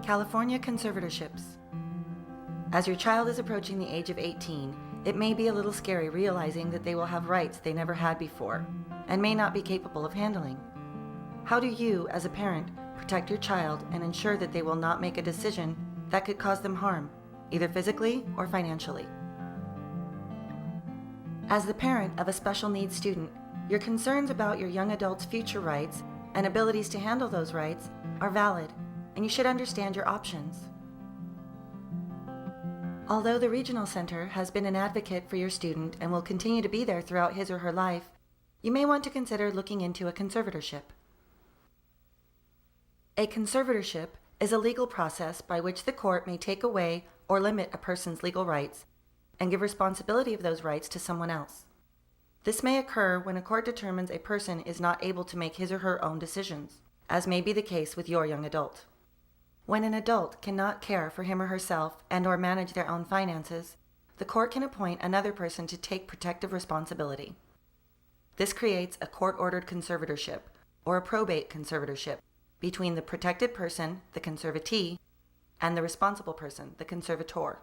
California Conservatorships. As your child is approaching the age of 18, it may be a little scary realizing that they will have rights they never had before and may not be capable of handling. How do you, as a parent, protect your child and ensure that they will not make a decision that could cause them harm, either physically or financially? As the parent of a special needs student, your concerns about your young adult's future rights and abilities to handle those rights are valid, and you should understand your options. Although the Regional Center has been an advocate for your student and will continue to be there throughout his or her life, you may want to consider looking into a conservatorship. A conservatorship is a legal process by which the court may take away or limit a person's legal rights and give responsibility of those rights to someone else. This may occur when a court determines a person is not able to make his or her own decisions, as may be the case with your young adult. When an adult cannot care for him or herself and/or manage their own finances, the court can appoint another person to take protective responsibility. This creates a court-ordered conservatorship, or a probate conservatorship, between the protected person, the conservatee, and the responsible person, the conservator.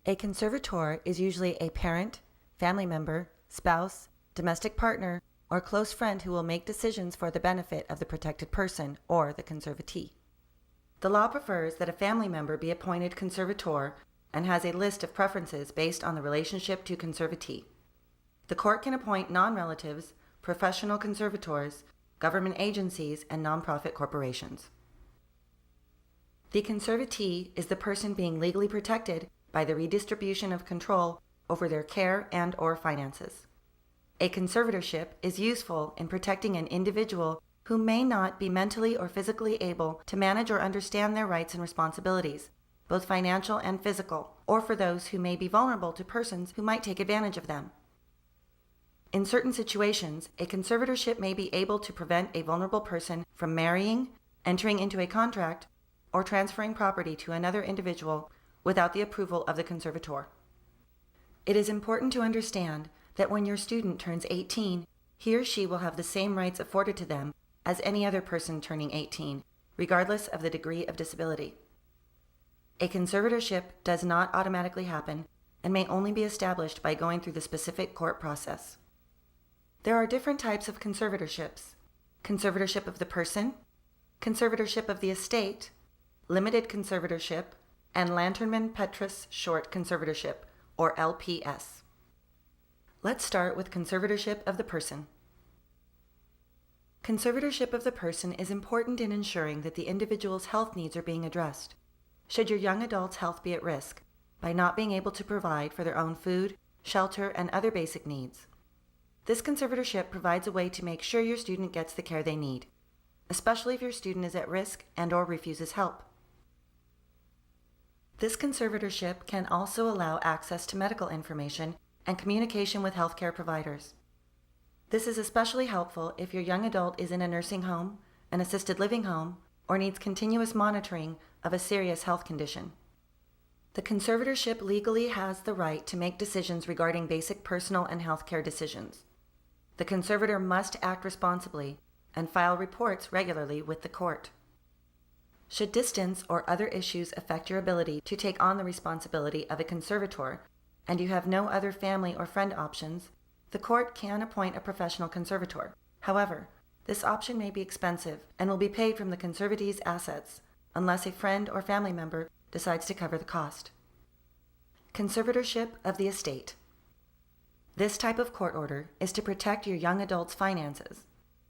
A conservator is usually a parent, family member, spouse, domestic partner, or close friend who will make decisions for the benefit of the protected person, or the conservatee. The law prefers that a family member be appointed conservator and has a list of preferences based on the relationship to conservatee. The court can appoint non-relatives, professional conservators, government agencies, and nonprofit corporations. The conservatee is the person being legally protected by the redistribution of control over their care and/or finances. A conservatorship is useful in protecting an individual who may not be mentally or physically able to manage or understand their rights and responsibilities, both financial and physical, or for those who may be vulnerable to persons who might take advantage of them. In certain situations, a conservatorship may be able to prevent a vulnerable person from marrying, entering into a contract, or transferring property to another individual without the approval of the conservator. It is important to understand that when your student turns 18, he or she will have the same rights afforded to them as any other person turning 18, regardless of the degree of disability. A conservatorship does not automatically happen and may only be established by going through the specific court process. There are different types of conservatorships: conservatorship of the person, conservatorship of the estate, limited conservatorship, and Lanternman Petrus Short Conservatorship, or LPS. Let's start with conservatorship of the person. Conservatorship of the person is important in ensuring that the individual's health needs are being addressed. Should your young adult's health be at risk by not being able to provide for their own food, shelter, and other basic needs, this conservatorship provides a way to make sure your student gets the care they need, especially if your student is at risk and/or refuses help. This conservatorship can also allow access to medical information and communication with healthcare providers. This is especially helpful if your young adult is in a nursing home, an assisted living home, or needs continuous monitoring of a serious health condition. The conservatorship legally has the right to make decisions regarding basic personal and healthcare decisions. The conservator must act responsibly and file reports regularly with the court. Should distance or other issues affect your ability to take on the responsibility of a conservator, and you have no other family or friend options, the court can appoint a professional conservator. However, this option may be expensive and will be paid from the conservatee's assets unless a friend or family member decides to cover the cost. Conservatorship of the estate. This type of court order is to protect your young adult's finances.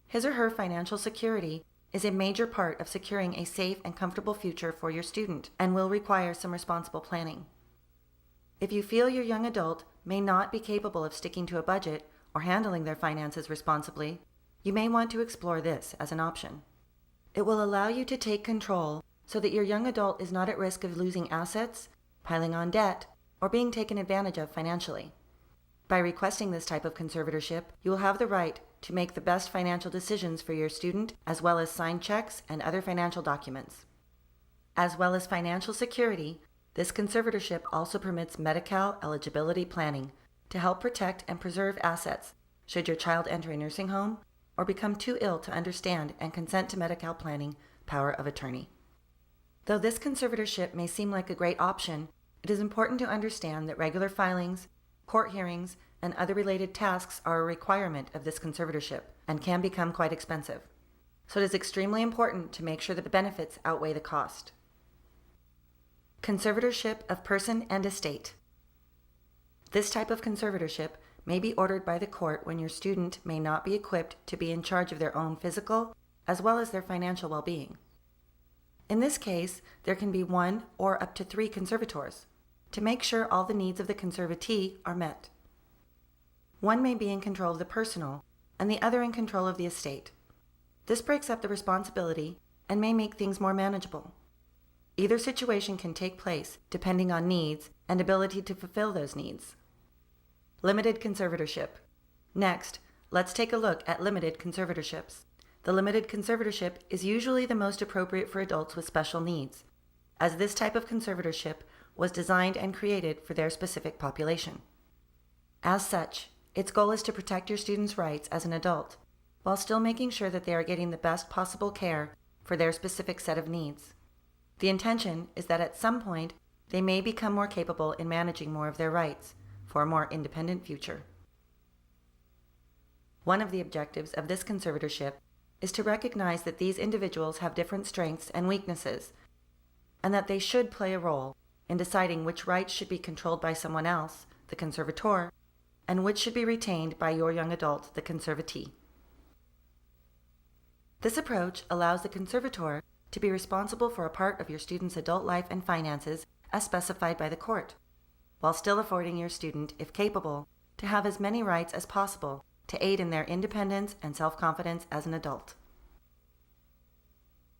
His or her financial security is a major part of securing a safe and comfortable future for your student and will require some responsible planning. If you feel your young adult may not be capable of sticking to a budget or handling their finances responsibly, you may want to explore this as an option. It will allow you to take control so that your young adult is not at risk of losing assets, piling on debt, or being taken advantage of financially. By requesting this type of conservatorship, you will have the right to make the best financial decisions for your student, as well as sign checks and other financial documents. As well as financial security, this conservatorship also permits Medi-Cal eligibility planning to help protect and preserve assets should your child enter a nursing home or become too ill to understand and consent to Medi-Cal planning power of attorney. Though this conservatorship may seem like a great option, it is important to understand that regular filings, court hearings, and other related tasks are a requirement of this conservatorship and can become quite expensive. So it is extremely important to make sure that the benefits outweigh the cost. Conservatorship of person and estate. This type of conservatorship may be ordered by the court when your student may not be equipped to be in charge of their own physical as well as their financial well-being. In this case, there can be one or up to 3 conservators to make sure all the needs of the conservatee are met. One may be in control of the personal and the other in control of the estate. This breaks up the responsibility and may make things more manageable. Either situation can take place depending on needs and ability to fulfill those needs. Limited conservatorship. Next, let's take a look at limited conservatorships. The limited conservatorship is usually the most appropriate for adults with special needs, as this type of conservatorship was designed and created for their specific population. As such, its goal is to protect your students' rights as an adult, while still making sure that they are getting the best possible care for their specific set of needs. The intention is that at some point, they may become more capable in managing more of their rights for a more independent future. One of the objectives of this conservatorship is to recognize that these individuals have different strengths and weaknesses, and that they should play a role in deciding which rights should be controlled by someone else, the conservator, and which should be retained by your young adult, the conservatee. This approach allows the conservator to be responsible for a part of your student's adult life and finances as specified by the court, while still affording your student, if capable, to have as many rights as possible to aid in their independence and self-confidence as an adult.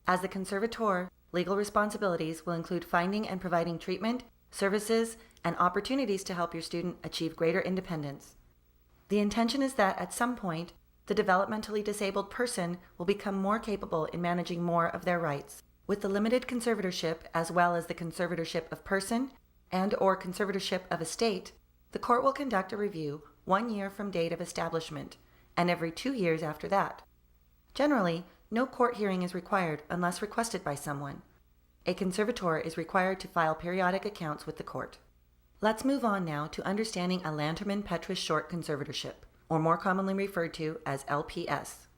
As the conservator, legal responsibilities will include finding and providing treatment, services, and opportunities to help your student achieve greater independence. The intention is that at some point, the developmentally disabled person will become more capable in managing more of their rights. With the limited conservatorship as well as the conservatorship of person and/or conservatorship of estate, the court will conduct a review 1 year from date of establishment and every 2 years after that. Generally, no court hearing is required unless requested by someone. A conservator is required to file periodic accounts with the court. Let's move on now to understanding a Lanterman-Petrus short conservatorship, or more commonly referred to as LPS.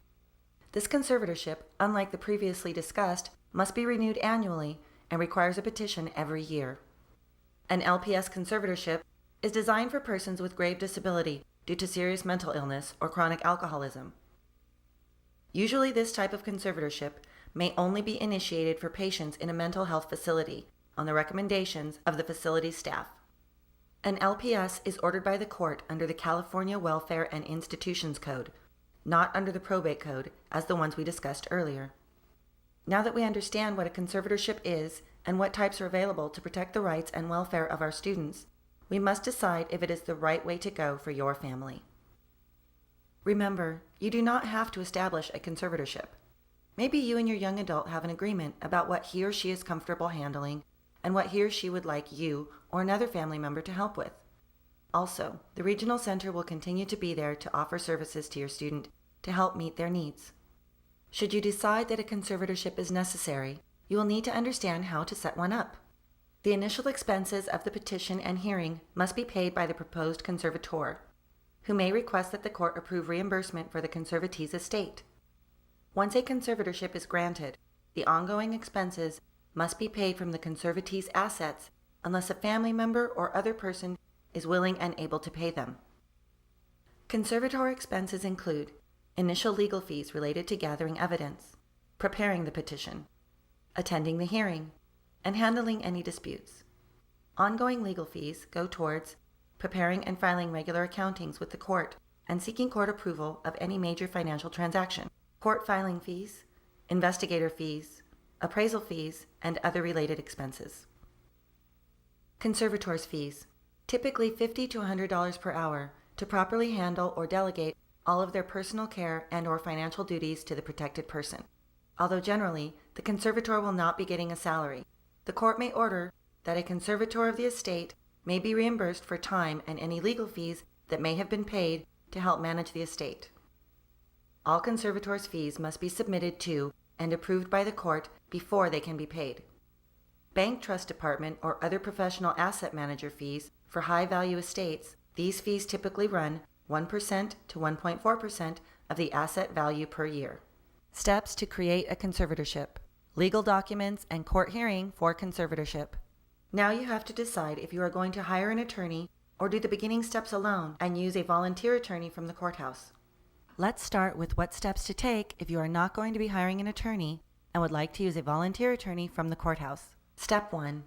This conservatorship, unlike the previously discussed, must be renewed annually and requires a petition every year. An LPS conservatorship is designed for persons with grave disability due to serious mental illness or chronic alcoholism. Usually this type of conservatorship may only be initiated for patients in a mental health facility on the recommendations of the facility's staff. An LPS is ordered by the court under the California Welfare and Institutions Code, not under the probate code as the ones we discussed earlier. Now that we understand what a conservatorship is and what types are available to protect the rights and welfare of our students, we must decide if it is the right way to go for your family. Remember, you do not have to establish a conservatorship. Maybe you and your young adult have an agreement about what he or she is comfortable handling and what he or she would like you or another family member to help with. Also, the Regional Center will continue to be there to offer services to your student to help meet their needs. Should you decide that a conservatorship is necessary, you will need to understand how to set one up. The initial expenses of the petition and hearing must be paid by the proposed conservator, who may request that the court approve reimbursement for the conservatee's estate. Once a conservatorship is granted, the ongoing expenses must be paid from the conservatee's assets unless a family member or other person is willing and able to pay them. Conservator expenses include initial legal fees related to gathering evidence, preparing the petition, attending the hearing, and handling any disputes. Ongoing legal fees go towards preparing and filing regular accountings with the court and seeking court approval of any major financial transaction, court filing fees, investigator fees, appraisal fees, and other related expenses. Conservator's fees, typically $50 to $100 per hour, to properly handle or delegate all of their personal care and/or financial duties to the protected person. Although generally, the conservator will not be getting a salary, the court may order that a conservator of the estate may be reimbursed for time and any legal fees that may have been paid to help manage the estate. All conservator's fees must be submitted to and approved by the court before they can be paid. bank trust department, or other professional asset manager fees for high-value estates, these fees typically run 1% to 1.4% of the asset value per year. Steps to create a conservatorship. Legal documents and court hearing for conservatorship. Now you have to decide if you are going to hire an attorney or do the beginning steps alone and use a volunteer attorney from the courthouse. Let's start with what steps to take if you are not going to be hiring an attorney and would like to use a volunteer attorney from the courthouse. Step 1.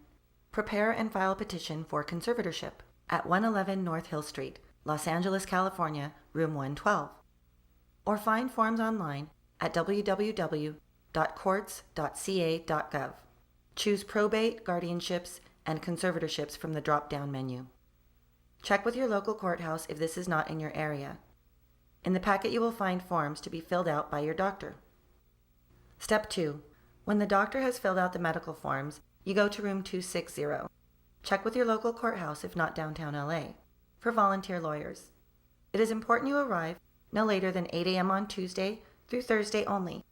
Prepare and file a petition for conservatorship at 111 North Hill Street, Los Angeles, California, room 112. Or find forms online at www.courts.ca.gov. Choose probate, guardianships, and conservatorships from the drop-down menu. Check with your local courthouse if this is not in your area. In the packet you will find forms to be filled out by your doctor. Step 2. When the doctor has filled out the medical forms, you go to room 260. Check with your local courthouse, if not downtown LA, for volunteer lawyers. It is important you arrive no later than 8 a.m. on Tuesday through Thursday only,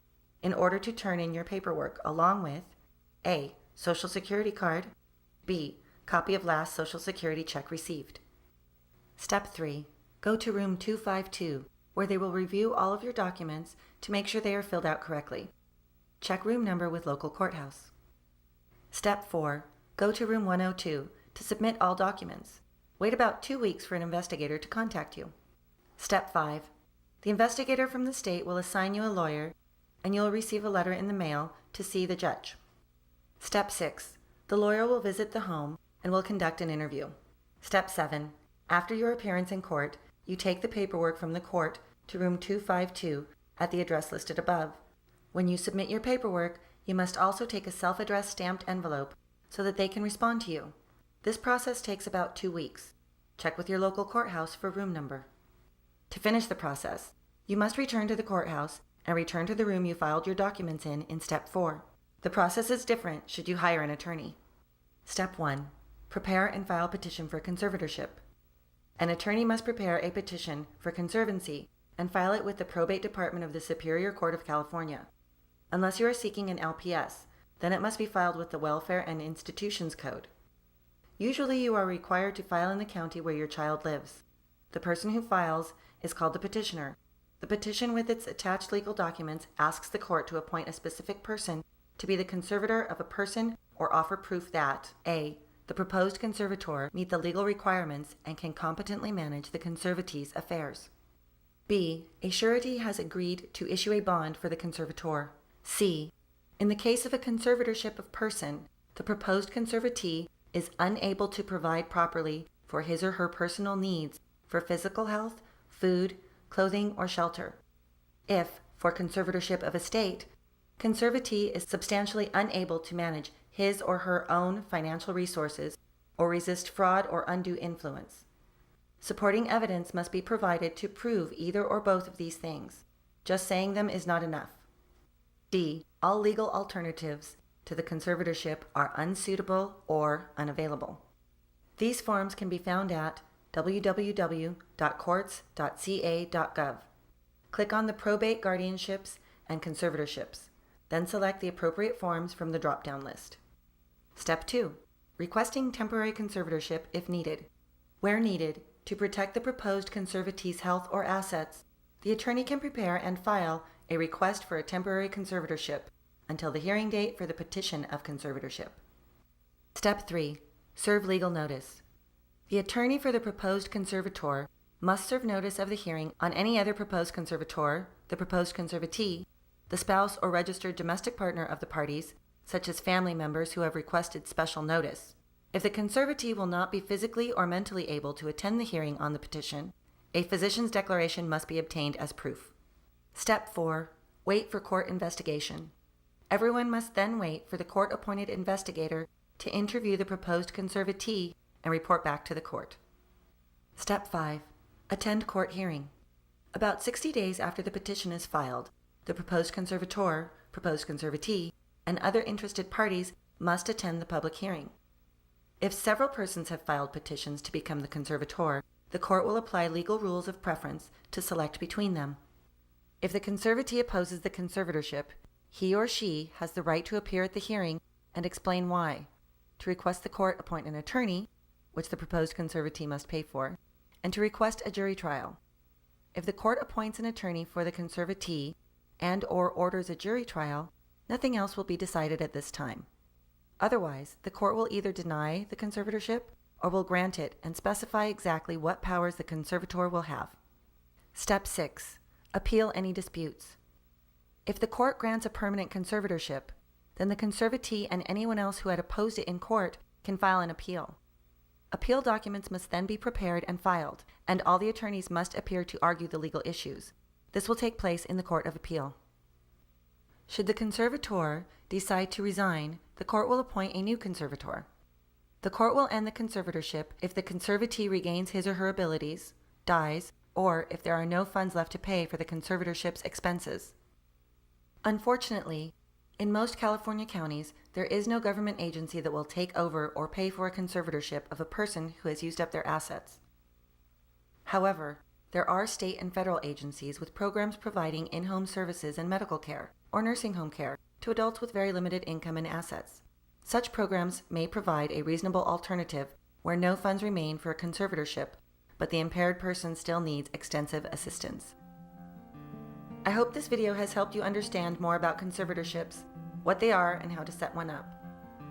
in order to turn in your paperwork along with A. Social Security card, B. Copy of last Social Security check received. Step 3. Go to room 252, where they will review all of your documents to make sure they are filled out correctly. Check room number with local courthouse. Step 4. Go to room 102 to submit all documents. Wait about 2 weeks for an investigator to contact you. Step 5. The investigator from the state will assign you a lawyer, and you'll receive a letter in the mail to see the judge. Step 6. The lawyer will visit the home and will conduct an interview. Step 7. After your appearance in court, you take the paperwork from the court to room 252 at the address listed above. When you submit your paperwork, you must also take a self-addressed stamped envelope so that they can respond to you. This process takes about 2 weeks. Check with your local courthouse for room number. To finish the process, you must return to the courthouse and return to the room you filed your documents in Step 4. The process is different should you hire an attorney. Step 1. Prepare and file petition for conservatorship. An attorney must prepare a petition for conservancy and file it with the probate department of the Superior Court of California. Unless you are seeking an LPS, then it must be filed with the Welfare and Institutions Code. Usually you are required to file in the county where your child lives. The person who files is called the petitioner. The petition with its attached legal documents asks the court to appoint a specific person to be the conservator of a person or offer proof that A. The proposed conservator meet the legal requirements and can competently manage the conservatee's affairs. B. A surety has agreed to issue a bond for the conservator. C. In the case of a conservatorship of person, the proposed conservatee is unable to provide properly for his or her personal needs for physical health, food, clothing, or shelter. If, for conservatorship of estate, conservatee is substantially unable to manage his or her own financial resources or resist fraud or undue influence. Supporting evidence must be provided to prove either or both of these things. Just saying them is not enough. D. All legal alternatives to the conservatorship are unsuitable or unavailable. These forms can be found at www.courts.ca.gov. Click on the Probate, Guardianships, and Conservatorships, then select the appropriate forms from the drop-down list. Step 2. Requesting temporary conservatorship if needed. Where needed, to protect the proposed conservatee's health or assets, the attorney can prepare and file a request for a temporary conservatorship until the hearing date for the petition of conservatorship. Step 3. Serve legal notice. The attorney for the proposed conservator must serve notice of the hearing on any other proposed conservator, the proposed conservatee, the spouse or registered domestic partner of the parties, such as family members who have requested special notice. If the conservatee will not be physically or mentally able to attend the hearing on the petition, a physician's declaration must be obtained as proof. Step 4. Wait for court investigation. Everyone must then wait for the court-appointed investigator to interview the proposed conservatee and report back to the court. Step 5. Attend court hearing. About 60 days after the petition is filed, the proposed conservator, proposed conservatee, and other interested parties must attend the public hearing. If several persons have filed petitions to become the conservator, the court will apply legal rules of preference to select between them. If the conservatee opposes the conservatorship, he or she has the right to appear at the hearing and explain why. to request the court appoint an attorney, which the proposed conservatee must pay for, and to request a jury trial. If the court appoints an attorney for the conservatee and/or orders a jury trial, nothing else will be decided at this time. Otherwise, the court will either deny the conservatorship or will grant it and specify exactly what powers the conservator will have. Step 6. Appeal any disputes. If the court grants a permanent conservatorship, then the conservatee and anyone else who had opposed it in court can file an appeal. Appeal documents must then be prepared and filed, and all the attorneys must appear to argue the legal issues. This will take place in the Court of Appeal. Should the conservator decide to resign, the court will appoint a new conservator. The court will end the conservatorship if the conservatee regains his or her abilities, dies, or if there are no funds left to pay for the conservatorship's expenses. Unfortunately, in most California counties, there is no government agency that will take over or pay for a conservatorship of a person who has used up their assets. However, there are state and federal agencies with programs providing in-home services and medical care or nursing home care to adults with very limited income and assets. Such programs may provide a reasonable alternative where no funds remain for a conservatorship, but the impaired person still needs extensive assistance. I hope this video has helped you understand more about conservatorships, what they are, and how to set one up.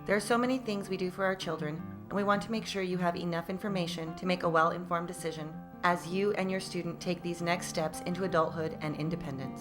There are so many things we do for our children, and we want to make sure you have enough information to make a well-informed decision as you and your student take these next steps into adulthood and independence.